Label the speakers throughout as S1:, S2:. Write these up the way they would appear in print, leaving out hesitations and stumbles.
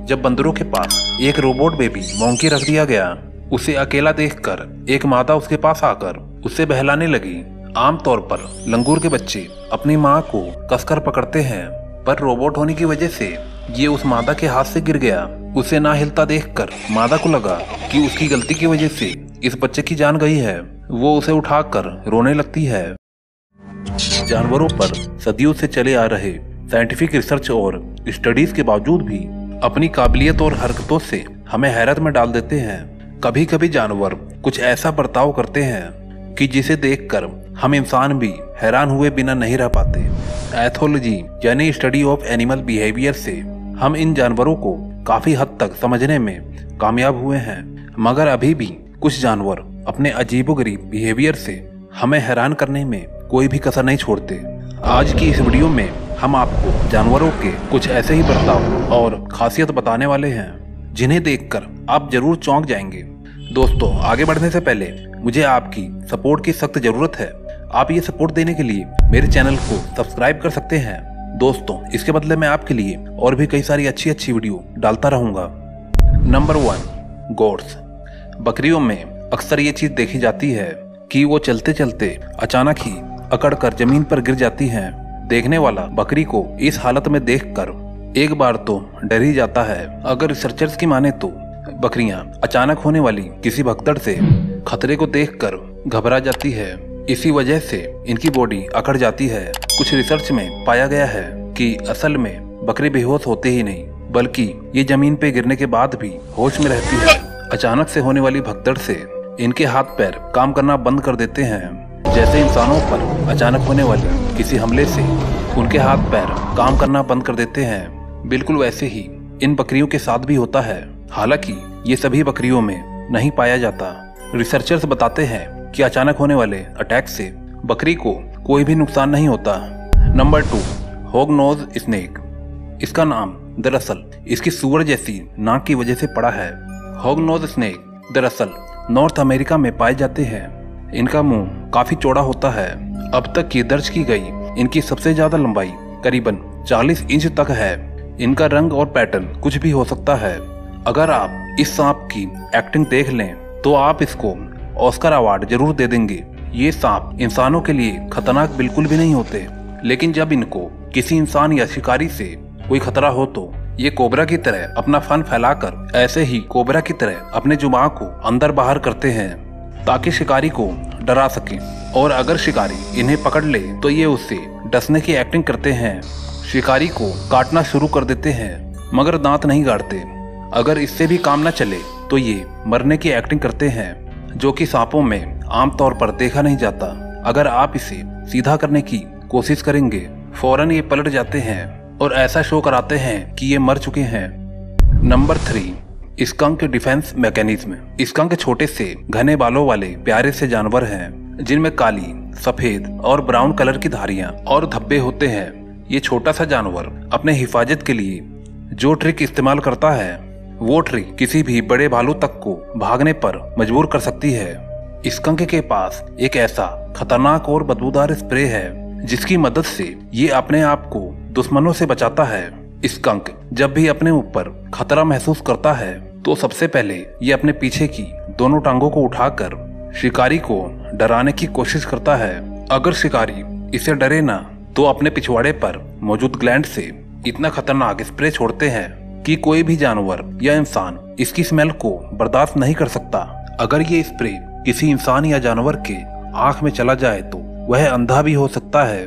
S1: जब बंदरों के पास एक रोबोट बेबी मोंकी रख दिया गया। उसे अकेला देखकर एक मादा उसके पास आकर उसे बहलाने लगी। आमतौर पर लंगूर के बच्चे अपनी माँ को कसकर पकड़ते हैं, पर रोबोट होने की वजह से ये उस मादा के हाथ से गिर गया। उसे ना हिलता देखकर मादा को लगा कि उसकी गलती की वजह से इस बच्चे की जान गई है। वो उसे उठाकर रोने लगती है। जानवरों पर सदियों से चले आ रहे साइंटिफिक रिसर्च और स्टडीज के बावजूद भी अपनी काबिलियत और हरकतों से हमें हैरत में डाल देते हैं। कभी कभी जानवर कुछ ऐसा बर्ताव करते हैं कि जिसे देखकर हम इंसान भी हैरान हुए बिना नहीं रह पाते। एथोलॉजी यानी स्टडी ऑफ एनिमल बिहेवियर से हम इन जानवरों को काफी हद तक समझने में कामयाब हुए हैं, मगर अभी भी कुछ जानवर अपने अजीबोगरीब बिहेवियर से हमें हैरान करने में कोई भी कसर नहीं छोड़ते। आज की इस वीडियो में हम आपको जानवरों के कुछ ऐसे ही बर्ताव और खासियत बताने वाले हैं जिन्हें देखकर आप जरूर चौंक जाएंगे। दोस्तों, आगे बढ़ने से पहले मुझे आपकी सपोर्ट की सख्त जरूरत है। आप ये सपोर्ट देने के लिए मेरे चैनल को सब्सक्राइब कर सकते हैं। दोस्तों, इसके बदले मैं आपके लिए और भी कई सारी अच्छी वीडियो डालता रहूंगा। Number 1, goats. बकरियों में अक्सर ये चीज देखी जाती है कि वो चलते चलते अचानक ही अकड़कर जमीन पर गिर जाती हैं। देखने वाला बकरी को इस हालत में देखकर एक बार तो डर ही जाता है। अगर रिसर्चर्स की माने तो बकरियां अचानक होने वाली किसी भगदड़ से खतरे को देखकर घबरा जाती है। इसी वजह से इनकी बॉडी अकड़ जाती है। कुछ रिसर्च में पाया गया है कि असल में बकरी बेहोश होते ही नहीं, बल्कि ये जमीन पे गिरने के बाद भी होश में रहती है। अचानक से होने वाली भगदड़ से इनके हाथ पैर काम करना बंद कर देते हैं। जैसे इंसानों पर अचानक होने वाले किसी हमले से उनके हाथ पैर काम करना बंद कर देते हैं, बिल्कुल वैसे ही इन बकरियों के साथ भी होता है। हालांकि ये सभी बकरियों में नहीं पाया जाता। रिसर्चर्स बताते हैं कि अचानक होने वाले अटैक से बकरी को कोई भी नुकसान नहीं होता। Number 2, hog nose snake. इसका नाम दरअसल इसकी सूअर जैसी नाक की वजह से पड़ा है। हॉग नोज स्नेक दरअसल नॉर्थ अमेरिका में पाए जाते हैं। इनका मुंह काफी चौड़ा होता है। अब तक की दर्ज की गई इनकी सबसे ज्यादा लंबाई करीबन 40 इंच तक है। इनका रंग और पैटर्न कुछ भी हो सकता है। अगर आप इस सांप की एक्टिंग देख लें तो आप इसको ऑस्कर अवार्ड जरूर दे देंगे। ये सांप इंसानों के लिए खतरनाक बिल्कुल भी नहीं होते, लेकिन जब इनको किसी इंसान या शिकारी से कोई खतरा हो तो ये कोबरा की तरह अपना फन फैलाकर ऐसे ही कोबरा की तरह अपने जुबान को अंदर बाहर करते हैं ताकि शिकारी को डरा सके। और अगर शिकारी इन्हें पकड़ ले तो ये उससे डसने की एक्टिंग करते हैं। शिकारी को काटना शुरू कर देते हैं, मगर दांत नहीं गाड़ते। अगर इससे भी काम न चले तो ये मरने की एक्टिंग करते हैं, जो कि सांपों में आमतौर पर देखा नहीं जाता। अगर आप इसे सीधा करने की कोशिश करेंगे, फौरन ये पलट जाते हैं और ऐसा शो कराते हैं कि ये मर चुके हैं। Number 3, skunk defence mechanism. Skunk छोटे से घने बालों वाले प्यारे से जानवर हैं जिनमें काली, सफेद और ब्राउन कलर की धारियां और धब्बे होते हैं। ये छोटा सा जानवर अपने हिफाजत के लिए जो ट्रिक इस्तेमाल करता है वो ट्रिक किसी भी बड़े भालू तक को भागने पर मजबूर कर सकती है। स्कंक के पास एक ऐसा खतरनाक और बदबूदार स्प्रे है जिसकी मदद से ये अपने आप को दुश्मनों से बचाता है। स्कंक जब भी अपने ऊपर खतरा महसूस करता है तो सबसे पहले ये अपने पीछे की दोनों टांगों को उठाकर शिकारी को डराने की कोशिश करता है। अगर शिकारी इसे डरे ना तो अपने पिछवाड़े पर मौजूद ग्लैंड से इतना खतरनाक स्प्रे छोड़ते हैं कि कोई भी जानवर या इंसान इसकी स्मेल को बर्दाश्त नहीं कर सकता। अगर ये स्प्रे किसी इंसान या जानवर के आंख में चला जाए तो वह अंधा भी हो सकता है।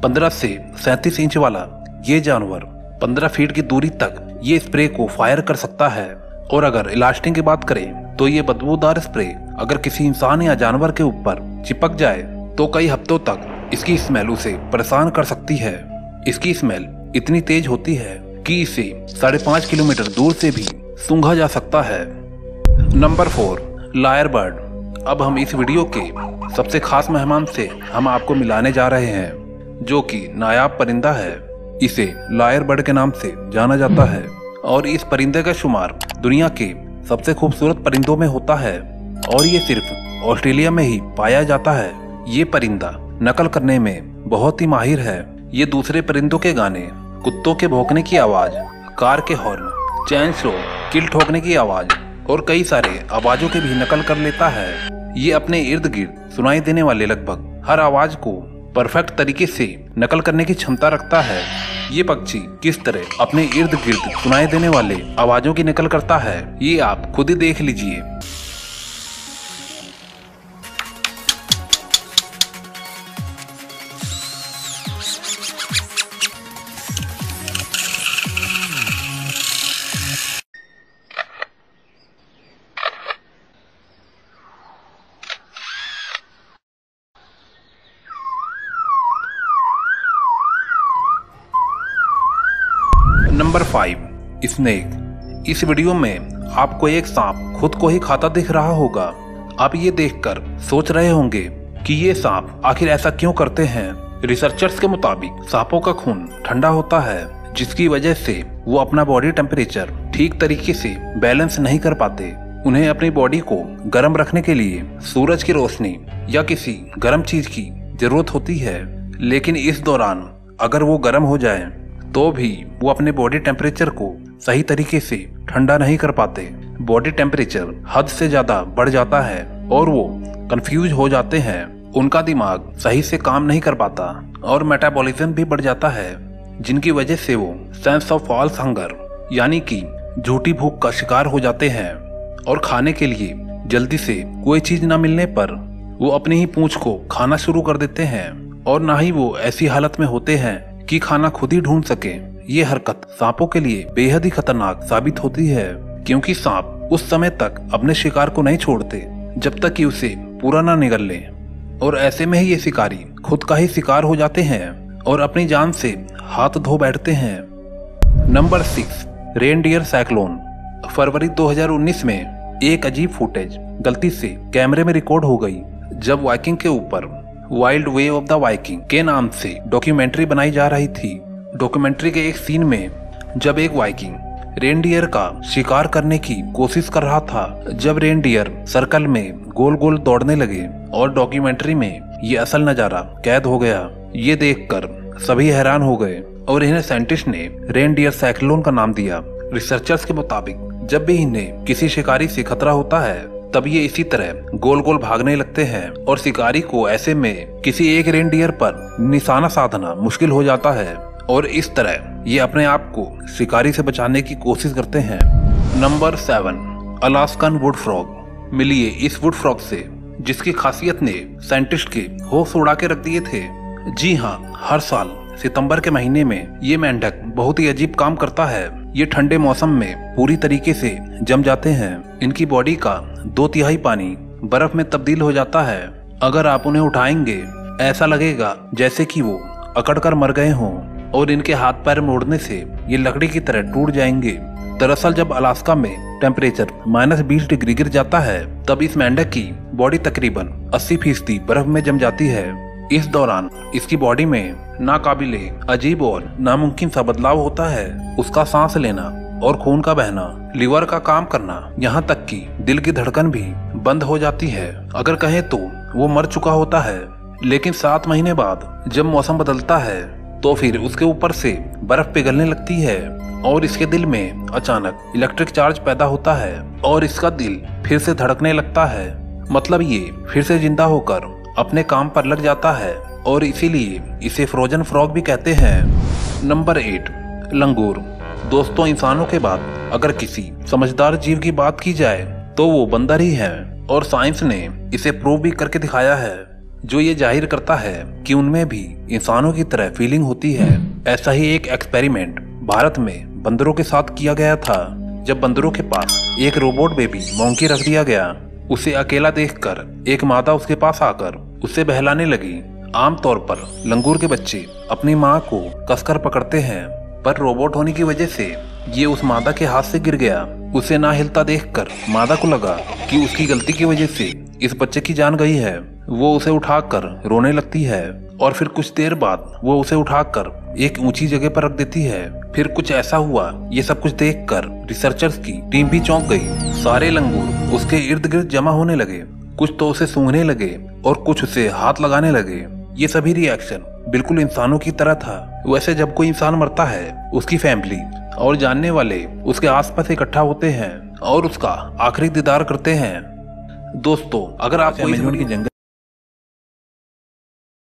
S1: 15 से 37 इंच वाला ये जानवर 15 फीट की दूरी तक ये स्प्रे को फायर कर सकता है। और अगर इलास्टिक की बात करें तो ये बदबूदार स्प्रे अगर किसी इंसान या जानवर के ऊपर चिपक जाए तो कई हफ्तों तक इसकी स्मेल उसे परेशान कर सकती है। इसकी स्मेल इतनी तेज होती है कि इसे 5.5 किलोमीटर दूर से भी सूंघा जा सकता है। Number 4, lyre bird. अब हम इस वीडियो के सबसे खास मेहमान से हम आपको मिलाने जा रहे हैं, जो कि नायाब परिंदा है। इसे लायर बर्ड के नाम से जाना जाता है और इस परिंदे का शुमार दुनिया के सबसे खूबसूरत परिंदों में होता है और ये सिर्फ ऑस्ट्रेलिया में ही पाया जाता है। ये परिंदा नकल करने में बहुत ही माहिर है। ये दूसरे परिंदों के गाने, कुत्तों के भौंकने की आवाज, कार के हॉर्न, चैन स्लो, किल ठोकने की आवाज और कई सारे आवाजों की भी नकल कर लेता है। ये अपने इर्द गिर्द सुनाई देने वाले लगभग हर आवाज को परफेक्ट तरीके से नकल करने की क्षमता रखता है। ये पक्षी किस तरह अपने इर्द गिर्द सुनाई देने वाले आवाजों की नकल करता है, ये आप खुद ही देख लीजिए। Number 5, snake. इस वीडियो में आपको एक सांप खुद को ही खाता दिख रहा होगा। आप ये देखकर सोच रहे होंगे कि ये सांप आखिर ऐसा क्यों करते हैं। रिसर्चर्स के मुताबिक सांपों का खून ठंडा होता है, जिसकी वजह से वो अपना बॉडी टेम्परेचर ठीक तरीके से बैलेंस नहीं कर पाते। उन्हें अपनी बॉडी को गर्म रखने के लिए सूरज की रोशनी या किसी गर्म चीज की जरूरत होती है, लेकिन इस दौरान अगर वो गर्म हो जाए तो भी वो अपने बॉडी टेम्परेचर को सही तरीके से ठंडा नहीं कर पाते। बॉडी टेम्परेचर हद से ज्यादा बढ़ जाता है और वो कंफ्यूज हो जाते हैं। उनका दिमाग सही से काम नहीं कर पाता और मेटाबॉलिज्म भी बढ़ जाता है, जिनकी वजह से वो सेंस ऑफ फॉल्स हंगर यानी कि झूठी भूख का शिकार हो जाते हैं और खाने के लिए जल्दी से कोई चीज न मिलने पर वो अपनी ही पूंछ को खाना शुरू कर देते हैं और ना ही वो ऐसी हालत में होते हैं कि खाना खुद ही ढूंढ सके। ये हरकत सांपों के लिए बेहद ही खतरनाक साबित होती है, क्योंकि सांप उस समय तक अपने शिकार को नहीं छोड़ते जब तक कि उसे पूरा ना निगल ले, और ऐसे में ही ये शिकारी खुद का ही शिकार हो जाते हैं और अपनी जान से हाथ धो बैठते हैं। Number 6, reindeer cyclone. फरवरी 2019 में एक अजीब फुटेज गलती से कैमरे में रिकॉर्ड हो गई, जब वाइकिंग के ऊपर wild way of the Viking के नाम से डॉक्यूमेंट्री बनाई जा रही थी। डॉक्यूमेंट्री के एक सीन में जब एक वाइकिंग रेनडियर का शिकार करने की कोशिश कर रहा था, जब रेनडियर सर्कल में गोल गोल दौड़ने लगे और डॉक्यूमेंट्री में ये असल नजारा कैद हो गया। ये देखकर सभी हैरान हो गए और इन्हें साइंटिस्ट ने रेनडियर साइक्लोन का नाम दिया। रिसर्चर्स के मुताबिक जब भी इन्हें किसी शिकारी से खतरा होता है तब ये इसी तरह गोल गोल भागने लगते हैं और शिकारी को ऐसे में किसी एक रेनडियर पर निशाना साधना मुश्किल हो जाता है और इस तरह ये अपने आप को शिकारी से बचाने की कोशिश करते हैं। Number 7, Alaskan would frog. मिलिए इस वुड फ्रॉग से जिसकी खासियत ने साइंटिस्ट के होश उड़ा के रख दिए थे। जी हाँ, हर साल सितंबर के महीने में ये मेंढक बहुत ही अजीब काम करता है। ये ठंडे मौसम में पूरी तरीके से जम जाते हैं। इनकी बॉडी का 2/3 पानी बर्फ में तब्दील हो जाता है। अगर आप उन्हें उठाएंगे ऐसा लगेगा जैसे कि वो अकड़कर मर गए हों और इनके हाथ पैर मोड़ने से ये लकड़ी की तरह टूट जाएंगे। दरअसल जब अलास्का में टेम्परेचर -20 डिग्री गिर जाता है तब इस मेंढक की बॉडी तकरीबन 80% बर्फ में जम जाती है। इस दौरान इसकी बॉडी में नाकाबिले अजीब और नामुमकिन सा बदलाव होता है। उसका सांस लेना और खून का बहना, लीवर का काम करना, यहाँ तक कि दिल की धड़कन भी बंद हो जाती है। अगर कहें तो वो मर चुका होता है। लेकिन 7 महीने बाद जब मौसम बदलता है तो फिर उसके ऊपर से बर्फ पिघलने लगती है और इसके दिल में अचानक इलेक्ट्रिक चार्ज पैदा होता है और इसका दिल फिर से धड़कने लगता है। मतलब ये फिर से जिंदा होकर अपने काम पर लग जाता है और इसीलिए इसे फ्रोजन फ्रॉग भी कहते हैं। नंबर 8, लंगूर। दोस्तों, इंसानों के बाद अगर किसी समझदार जीव की बात की जाए तो वो बंदर ही है और साइंस ने इसे प्रूव भी करके दिखाया है, जो ये जाहिर करता है कि उनमें भी इंसानों की तरह फीलिंग होती है। ऐसा ही एक एक्सपेरिमेंट भारत में बंदरों के साथ किया गया था, जब बंदरों के पास एक रोबोट बेबी मोंकी रख दिया गया। उसे अकेला देखकर एक मादा उसके पास आकर उसे बहलाने लगी। आमतौर पर लंगूर के बच्चे अपनी माँ को कसकर पकड़ते हैं, पर रोबोट होने की वजह से ये उस मादा के हाथ से गिर गया। उसे ना हिलता देखकर मादा को लगा कि उसकी गलती की वजह से इस बच्चे की जान गई है। वो उसे उठाकर रोने लगती है और फिर कुछ देर बाद वो उसे उठाकर एक ऊंची जगह पर रख देती है। फिर कुछ ऐसा हुआ, ये सब कुछ देखकर रिसर्चर्स की टीम भी चौंक गई। सारे लंगूर उसके इर्द गिर्द जमा होने लगे, कुछ तो उसे सूंघने लगे और कुछ उसे हाथ लगाने लगे। ये सभी रिएक्शन बिल्कुल इंसानों की तरह था। वैसे जब कोई इंसान मरता है उसकी फैमिली और जानने वाले उसके आसपास इकट्ठा होते हैं और उसका आखिरी दीदार करते हैं। दोस्तों, अगर आप अमेज़न की जंगल